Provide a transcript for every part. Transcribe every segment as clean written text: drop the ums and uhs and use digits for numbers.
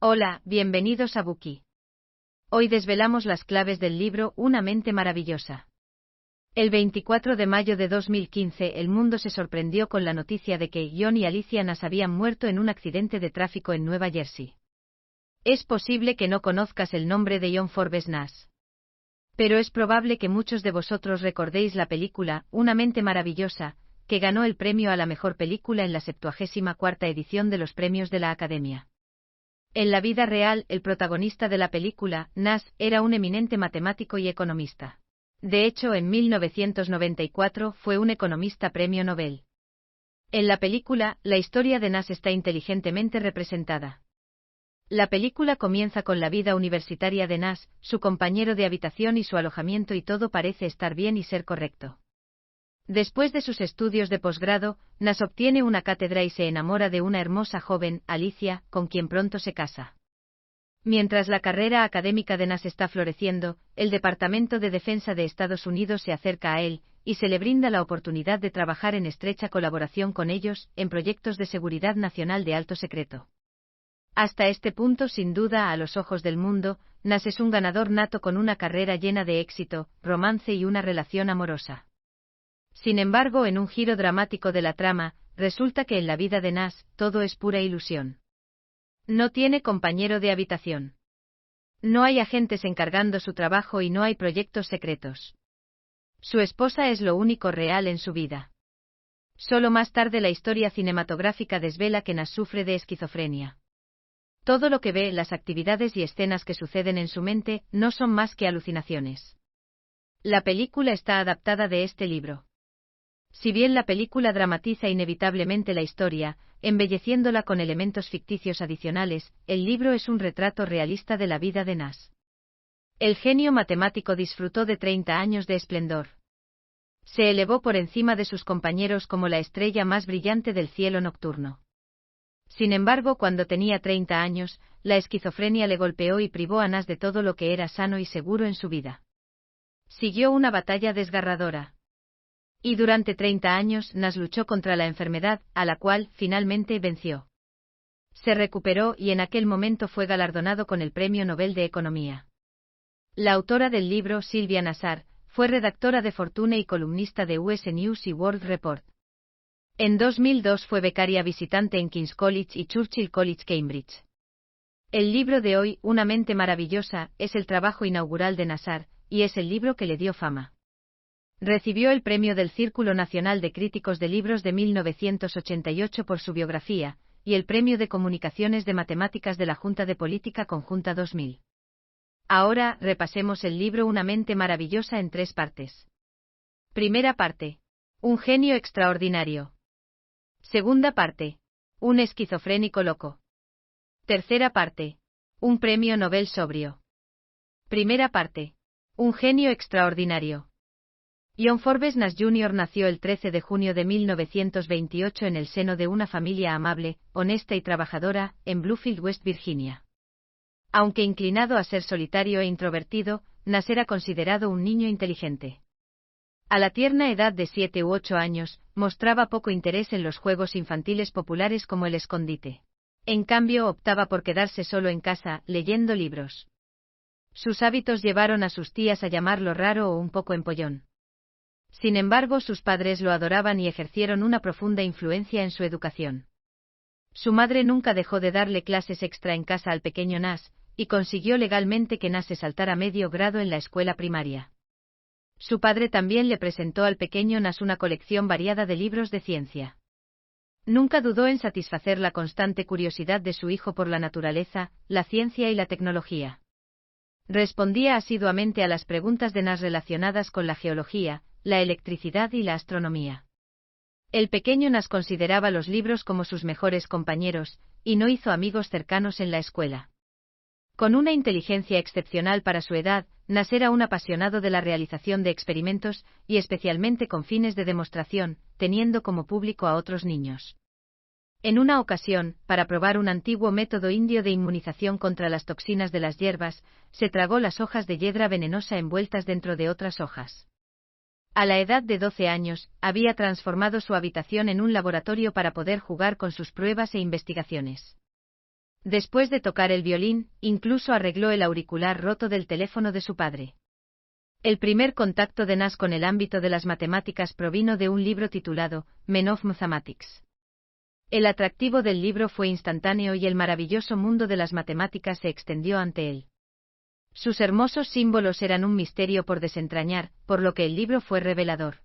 Hola, bienvenidos a Buki. Hoy desvelamos las claves del libro Una mente maravillosa. El 24 de mayo de 2015 el mundo se sorprendió con la noticia de que John y Alicia Nash habían muerto en un accidente de tráfico en Nueva Jersey. Es posible que no conozcas el nombre de John Forbes Nash. Pero es probable que muchos de vosotros recordéis la película Una mente maravillosa, que ganó el premio a la mejor película en la 74ª edición de los premios de la Academia. En la vida real, el protagonista de la película, Nash, era un eminente matemático y economista. De hecho, en 1994 fue un economista premio Nobel. En la película, la historia de Nash está inteligentemente representada. La película comienza con la vida universitaria de Nash, su compañero de habitación y su alojamiento, y todo parece estar bien y ser correcto. Después de sus estudios de posgrado, Nash obtiene una cátedra y se enamora de una hermosa joven, Alicia, con quien pronto se casa. Mientras la carrera académica de Nash está floreciendo, el Departamento de Defensa de Estados Unidos se acerca a él, y se le brinda la oportunidad de trabajar en estrecha colaboración con ellos, en proyectos de seguridad nacional de alto secreto. Hasta este punto, sin duda, a los ojos del mundo, Nash es un ganador nato con una carrera llena de éxito, romance y una relación amorosa. Sin embargo, en un giro dramático de la trama, resulta que en la vida de Nash, todo es pura ilusión. No tiene compañero de habitación. No hay agentes encargando su trabajo y no hay proyectos secretos. Su esposa es lo único real en su vida. Solo más tarde la historia cinematográfica desvela que Nash sufre de esquizofrenia. Todo lo que ve, las actividades y escenas que suceden en su mente, no son más que alucinaciones. La película está adaptada de este libro. Si bien la película dramatiza inevitablemente la historia, embelleciéndola con elementos ficticios adicionales, el libro es un retrato realista de la vida de Nash. El genio matemático disfrutó de 30 años de esplendor. Se elevó por encima de sus compañeros como la estrella más brillante del cielo nocturno. Sin embargo, cuando tenía 30 años, la esquizofrenia le golpeó y privó a Nash de todo lo que era sano y seguro en su vida. Siguió una batalla desgarradora. Y durante 30 años Nash luchó contra la enfermedad, a la cual, finalmente, venció. Se recuperó y en aquel momento fue galardonado con el Premio Nobel de Economía. La autora del libro, Sylvia Nasar, fue redactora de Fortune y columnista de US News y World Report. En 2002 fue becaria visitante en King's College y Churchill College, Cambridge. El libro de hoy, Una mente maravillosa, es el trabajo inaugural de Nasar, y es el libro que le dio fama. Recibió el premio del Círculo Nacional de Críticos de Libros de 1988 por su biografía, y el premio de Comunicaciones de Matemáticas de la Junta de Política Conjunta 2000. Ahora, repasemos el libro Una mente maravillosa en 3 partes. Primera parte. Un genio extraordinario. Segunda parte. Un esquizofrénico loco. Tercera parte. Un premio Nobel sobrio. Primera parte. Un genio extraordinario. John Forbes Nash Jr. nació el 13 de junio de 1928 en el seno de una familia amable, honesta y trabajadora, en Bluefield, West Virginia. Aunque inclinado a ser solitario e introvertido, Nash era considerado un niño inteligente. A la tierna edad de 7 u 8 años, mostraba poco interés en los juegos infantiles populares como el escondite. En cambio, optaba por quedarse solo en casa, leyendo libros. Sus hábitos llevaron a sus tías a llamarlo raro o un poco empollón. Sin embargo, sus padres lo adoraban y ejercieron una profunda influencia en su educación. Su madre nunca dejó de darle clases extra en casa al pequeño Nash, y consiguió legalmente que Nash se saltara medio grado en la escuela primaria. Su padre también le presentó al pequeño Nash una colección variada de libros de ciencia. Nunca dudó en satisfacer la constante curiosidad de su hijo por la naturaleza, la ciencia y la tecnología. Respondía asiduamente a las preguntas de Nash relacionadas con la geología, la electricidad y la astronomía. El pequeño Nash consideraba los libros como sus mejores compañeros, y no hizo amigos cercanos en la escuela. Con una inteligencia excepcional para su edad, Nash era un apasionado de la realización de experimentos, y especialmente con fines de demostración, teniendo como público a otros niños. En una ocasión, para probar un antiguo método indio de inmunización contra las toxinas de las hierbas, se tragó las hojas de hiedra venenosa envueltas dentro de otras hojas. A la edad de 12 años, había transformado su habitación en un laboratorio para poder jugar con sus pruebas e investigaciones. Después de tocar el violín, incluso arregló el auricular roto del teléfono de su padre. El primer contacto de Nash con el ámbito de las matemáticas provino de un libro titulado Men of Mathematics. El atractivo del libro fue instantáneo y el maravilloso mundo de las matemáticas se extendió ante él. Sus hermosos símbolos eran un misterio por desentrañar, por lo que el libro fue revelador.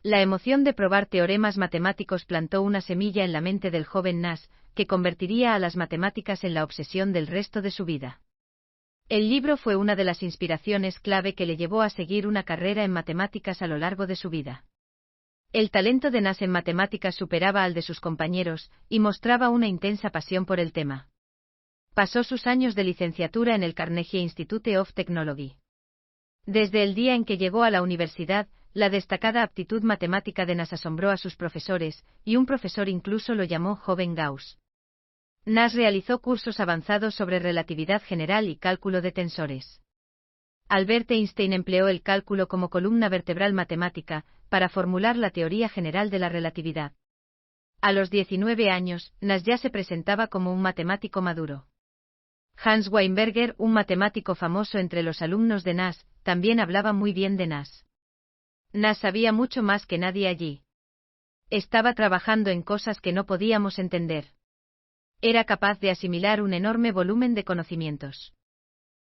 La emoción de probar teoremas matemáticos plantó una semilla en la mente del joven Nash, que convertiría a las matemáticas en la obsesión del resto de su vida. El libro fue una de las inspiraciones clave que le llevó a seguir una carrera en matemáticas a lo largo de su vida. El talento de Nash en matemáticas superaba al de sus compañeros, y mostraba una intensa pasión por el tema. Pasó sus años de licenciatura en el Carnegie Institute of Technology. Desde el día en que llegó a la universidad, la destacada aptitud matemática de Nash asombró a sus profesores, y un profesor incluso lo llamó joven Gauss. Nash realizó cursos avanzados sobre relatividad general y cálculo de tensores. Albert Einstein empleó el cálculo como columna vertebral matemática, para formular la teoría general de la relatividad. A los 19 años, Nash ya se presentaba como un matemático maduro. Hans Weinberger, un matemático famoso entre los alumnos de Nash, también hablaba muy bien de Nash. Nash sabía mucho más que nadie allí. Estaba trabajando en cosas que no podíamos entender. Era capaz de asimilar un enorme volumen de conocimientos.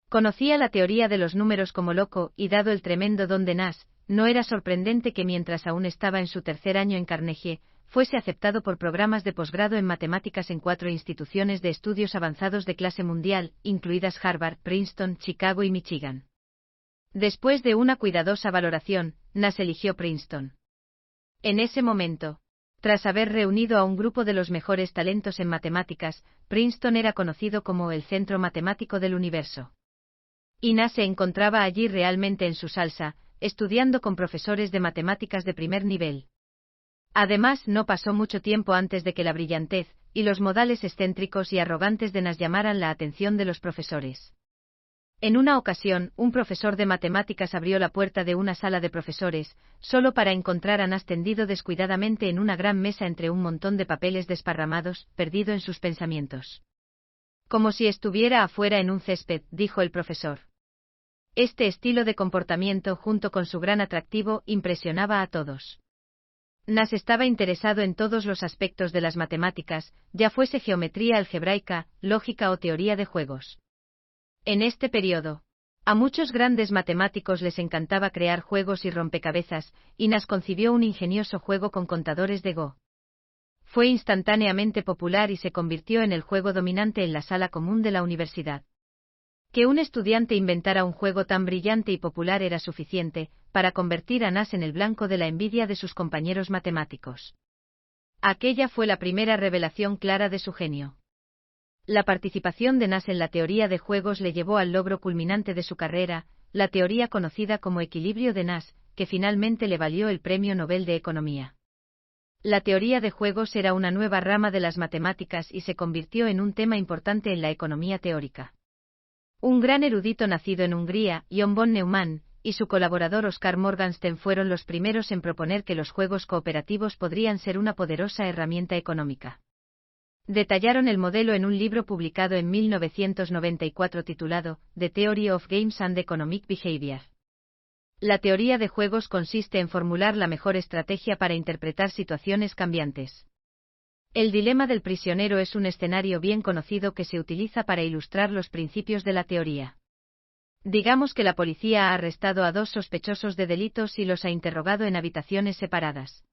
Conocía la teoría de los números como loco y dado el tremendo don de Nash, no era sorprendente que mientras aún estaba en su tercer año en Carnegie, fuese aceptado por programas de posgrado en matemáticas en 4 instituciones de estudios avanzados de clase mundial, incluidas Harvard, Princeton, Chicago y Michigan. Después de una cuidadosa valoración, Nash eligió Princeton. En ese momento, tras haber reunido a un grupo de los mejores talentos en matemáticas, Princeton era conocido como el centro matemático del universo. Y Nash se encontraba allí realmente en su salsa, estudiando con profesores de matemáticas de primer nivel. Además, no pasó mucho tiempo antes de que la brillantez y los modales excéntricos y arrogantes de Nash llamaran la atención de los profesores. En una ocasión, un profesor de matemáticas abrió la puerta de una sala de profesores, solo para encontrar a Nash tendido descuidadamente en una gran mesa entre un montón de papeles desparramados, perdido en sus pensamientos. Como si estuviera afuera en un césped, dijo el profesor. Este estilo de comportamiento, junto con su gran atractivo, impresionaba a todos. Nash estaba interesado en todos los aspectos de las matemáticas, ya fuese geometría algebraica, lógica o teoría de juegos. En este periodo, a muchos grandes matemáticos les encantaba crear juegos y rompecabezas, y Nash concibió un ingenioso juego con contadores de Go. Fue instantáneamente popular y se convirtió en el juego dominante en la sala común de la universidad. Que un estudiante inventara un juego tan brillante y popular era suficiente para convertir a Nash en el blanco de la envidia de sus compañeros matemáticos. Aquella fue la primera revelación clara de su genio. La participación de Nash en la teoría de juegos le llevó al logro culminante de su carrera, la teoría conocida como equilibrio de Nash, que finalmente le valió el Premio Nobel de Economía. La teoría de juegos era una nueva rama de las matemáticas y se convirtió en un tema importante en la economía teórica. Un gran erudito nacido en Hungría, John von Neumann, y su colaborador Oscar Morgenstern fueron los primeros en proponer que los juegos cooperativos podrían ser una poderosa herramienta económica. Detallaron el modelo en un libro publicado en 1994 titulado The Theory of Games and Economic Behavior. La teoría de juegos consiste en formular la mejor estrategia para interpretar situaciones cambiantes. El dilema del prisionero es un escenario bien conocido que se utiliza para ilustrar los principios de la teoría. Digamos que la policía ha arrestado a 2 sospechosos de delitos y los ha interrogado en habitaciones separadas.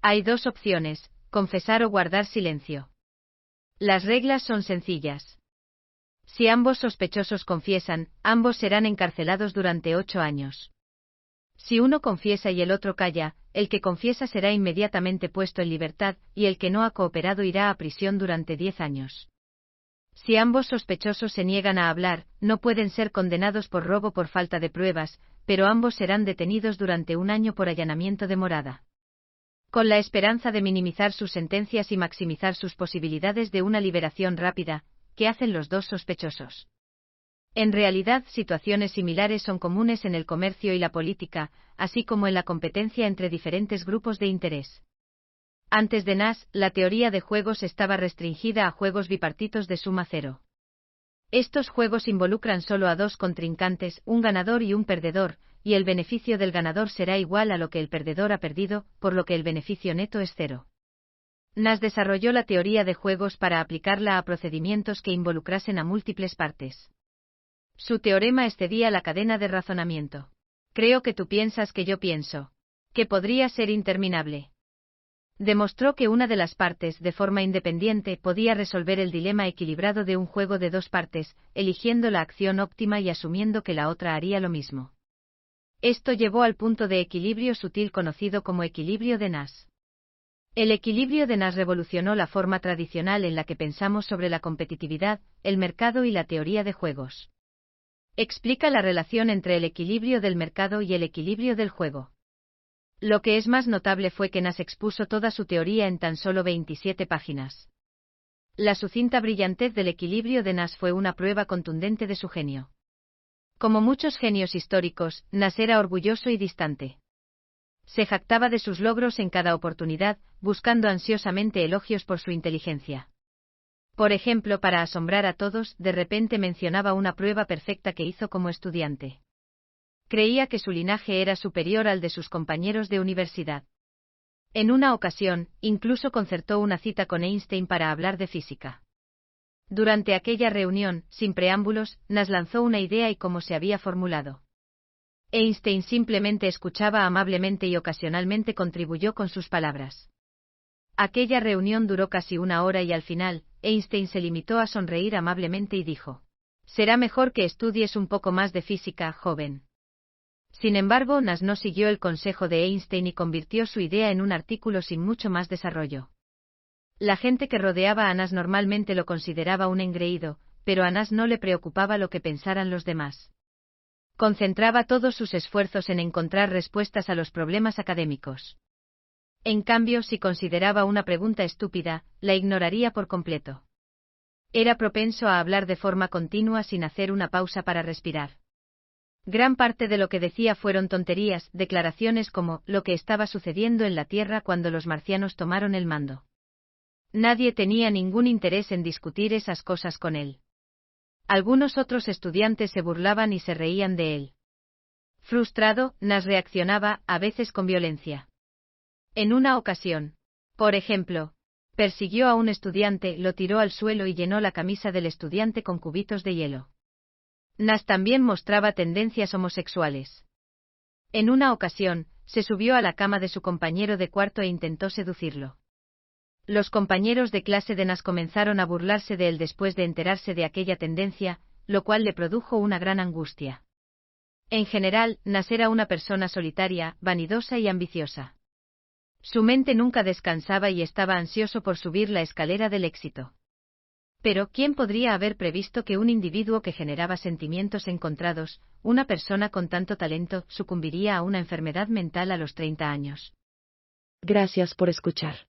Hay 2 opciones, confesar o guardar silencio. Las reglas son sencillas. Si ambos sospechosos confiesan, ambos serán encarcelados durante 8 años. Si uno confiesa y el otro calla, el que confiesa será inmediatamente puesto en libertad, y el que no ha cooperado irá a prisión durante 10 años. Si ambos sospechosos se niegan a hablar, no pueden ser condenados por robo por falta de pruebas, pero ambos serán detenidos durante 1 año por allanamiento de morada. Con la esperanza de minimizar sus sentencias y maximizar sus posibilidades de una liberación rápida, ¿qué hacen los 2 sospechosos? En realidad, situaciones similares son comunes en el comercio y la política, así como en la competencia entre diferentes grupos de interés. Antes de Nash, la teoría de juegos estaba restringida a juegos bipartitos de suma cero. Estos juegos involucran solo a dos contrincantes, un ganador y un perdedor, y el beneficio del ganador será igual a lo que el perdedor ha perdido, por lo que el beneficio neto es cero. Nash desarrolló la teoría de juegos para aplicarla a procedimientos que involucrasen a múltiples partes. Su teorema excedía la cadena de razonamiento. Creo que tú piensas que yo pienso. Que podría ser interminable. Demostró que una de las partes, de forma independiente, podía resolver el dilema equilibrado de un juego de dos partes, eligiendo la acción óptima y asumiendo que la otra haría lo mismo. Esto llevó al punto de equilibrio sutil conocido como equilibrio de Nash. El equilibrio de Nash revolucionó la forma tradicional en la que pensamos sobre la competitividad, el mercado y la teoría de juegos. Explica la relación entre el equilibrio del mercado y el equilibrio del juego. Lo que es más notable fue que Nash expuso toda su teoría en tan solo 27 páginas. La sucinta brillantez del equilibrio de Nash fue una prueba contundente de su genio. Como muchos genios históricos, Nash era orgulloso y distante. Se jactaba de sus logros en cada oportunidad, buscando ansiosamente elogios por su inteligencia. Por ejemplo, para asombrar a todos, de repente mencionaba una prueba perfecta que hizo como estudiante. Creía que su linaje era superior al de sus compañeros de universidad. En una ocasión, incluso concertó una cita con Einstein para hablar de física. Durante aquella reunión, sin preámbulos, Nash lanzó una idea y cómo se había formulado. Einstein simplemente escuchaba amablemente y ocasionalmente contribuyó con sus palabras. Aquella reunión duró casi una hora y al final, Einstein se limitó a sonreír amablemente y dijo: «Será mejor que estudies un poco más de física, joven». Sin embargo, Nash no siguió el consejo de Einstein y convirtió su idea en un artículo sin mucho más desarrollo. La gente que rodeaba a Nash normalmente lo consideraba un engreído, pero a Nash no le preocupaba lo que pensaran los demás. Concentraba todos sus esfuerzos en encontrar respuestas a los problemas académicos. En cambio, si consideraba una pregunta estúpida, la ignoraría por completo. Era propenso a hablar de forma continua sin hacer una pausa para respirar. Gran parte de lo que decía fueron tonterías, declaraciones como lo que estaba sucediendo en la Tierra cuando los marcianos tomaron el mando. Nadie tenía ningún interés en discutir esas cosas con él. Algunos otros estudiantes se burlaban y se reían de él. Frustrado, Nash reaccionaba, a veces con violencia. En una ocasión, por ejemplo, persiguió a un estudiante, lo tiró al suelo y llenó la camisa del estudiante con cubitos de hielo. Nash también mostraba tendencias homosexuales. En una ocasión, se subió a la cama de su compañero de cuarto e intentó seducirlo. Los compañeros de clase de Nash comenzaron a burlarse de él después de enterarse de aquella tendencia, lo cual le produjo una gran angustia. En general, Nash era una persona solitaria, vanidosa y ambiciosa. Su mente nunca descansaba y estaba ansioso por subir la escalera del éxito. Pero, ¿quién podría haber previsto que un individuo que generaba sentimientos encontrados, una persona con tanto talento, sucumbiría a una enfermedad mental a los 30 años? Gracias por escuchar.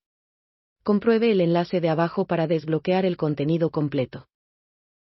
Compruebe el enlace de abajo para desbloquear el contenido completo.